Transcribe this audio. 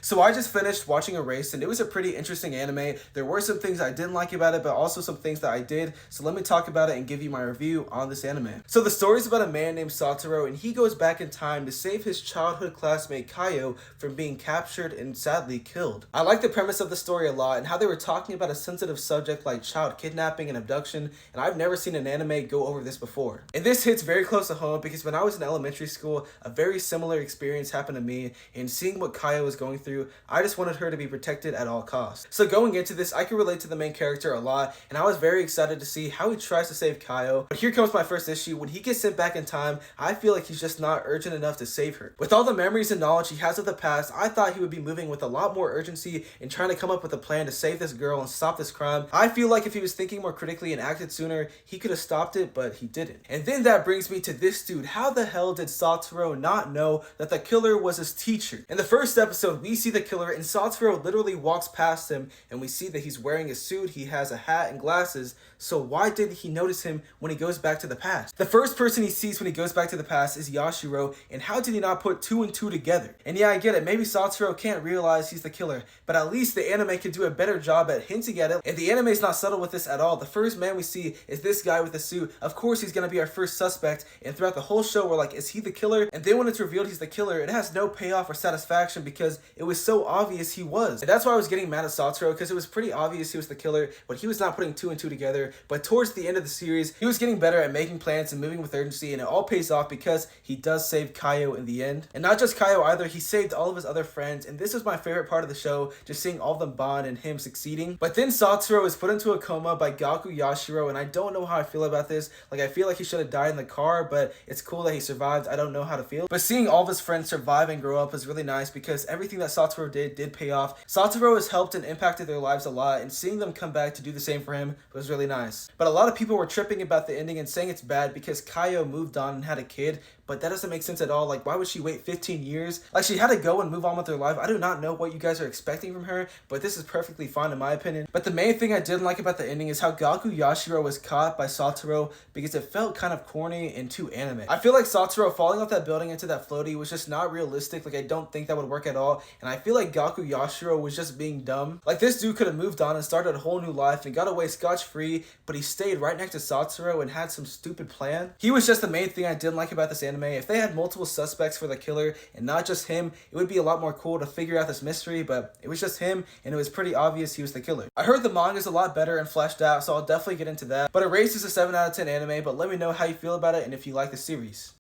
So I just finished watching Erased, and it was a pretty interesting anime. There were some things I didn't like about it, but also some things that I did. So let me talk about it and give you my review on this anime. So the story is about a man named Satoru, and he goes back in time to save his childhood classmate Kaio from being captured and sadly killed. I like the premise of the story a lot and how they were talking about a sensitive subject like child kidnapping and abduction, and I've never seen an anime go over this before. And this hits very close to home because when I was in elementary school, a very similar experience happened to me, and seeing what Kaio was going through, I just wanted her to be protected at all costs. So going into this, I could relate to the main character a lot, and I was very excited to see how he tries to save Kaio. But here comes my first issue. When he gets sent back in time, I feel like he's just not urgent enough to save her. With all the memories and knowledge he has of the past, I thought he would be moving with a lot more urgency and trying to come up with a plan to save this girl and stop this crime. I feel like if he was thinking more critically and acted sooner, he could have stopped it, but he didn't. And then that brings me to this dude. How the hell did Satoru not know that the killer was his teacher? In the first episode, we see the killer and Satoru literally walks past him, and we see that he's wearing a suit, he has a hat and glasses. So why didn't he notice him when he goes back to the past? The first person he sees when he goes back to the past is Yashiro, and how did he not put two and two together? And yeah, I get it, maybe Satoru can't realize he's the killer, but at least the anime can do a better job at hinting at it, and the anime is not subtle with this at all. The first man we see is this guy with the suit. Of course he's gonna be our first suspect, and throughout the whole show we're like, is he the killer? And then when it's revealed he's the killer, it has no payoff or satisfaction because it was so obvious he was. And that's why I was getting mad at Satoru, because it was pretty obvious he was the killer, but he was not putting two and two together. But towards the end of the series, he was getting better at making plans and moving with urgency, and it all pays off because he does save Kaio in the end. And not just Kaio either, he saved all of his other friends, and this was my favorite part of the show, just seeing all of them bond and him succeeding. But then Satoru is put into a coma by Gaku Yashiro, and I don't know how I feel about this. Like, I feel like he should have died in the car, but it's cool that he survived. I don't know how to feel. But seeing all of his friends survive and grow up was really nice because everything that Satoru did pay off. Satoru has helped and impacted their lives a lot, and seeing them come back to do the same for him was really nice. But a lot of people were tripping about the ending and saying it's bad because Kaio moved on and had a kid, but that doesn't make sense at all. Like, why would she wait 15 years? Like, she had to go and move on with her life. I do not know what you guys are expecting from her, but this is perfectly fine in my opinion. But the main thing I didn't like about the ending is how Gaku Yashiro was caught by Satoru because it felt kind of corny and too anime. I feel like Satoru falling off that building into that floaty was just not realistic. Like, I don't think that would work at all, and I feel like Gaku Yashiro was just being dumb. Like, this dude could have moved on and started a whole new life and got away scotch-free, but he stayed right next to Satoru and had some stupid plan. He was just the main thing I didn't like about this anime. If they had multiple suspects for the killer and not just him, it would be a lot more cool to figure out this mystery, but it was just him, and it was pretty obvious he was the killer. I heard the manga is a lot better and fleshed out, so I'll definitely get into that. But Erased is a 7 out of 10 anime, but let me know how you feel about it and if you like the series.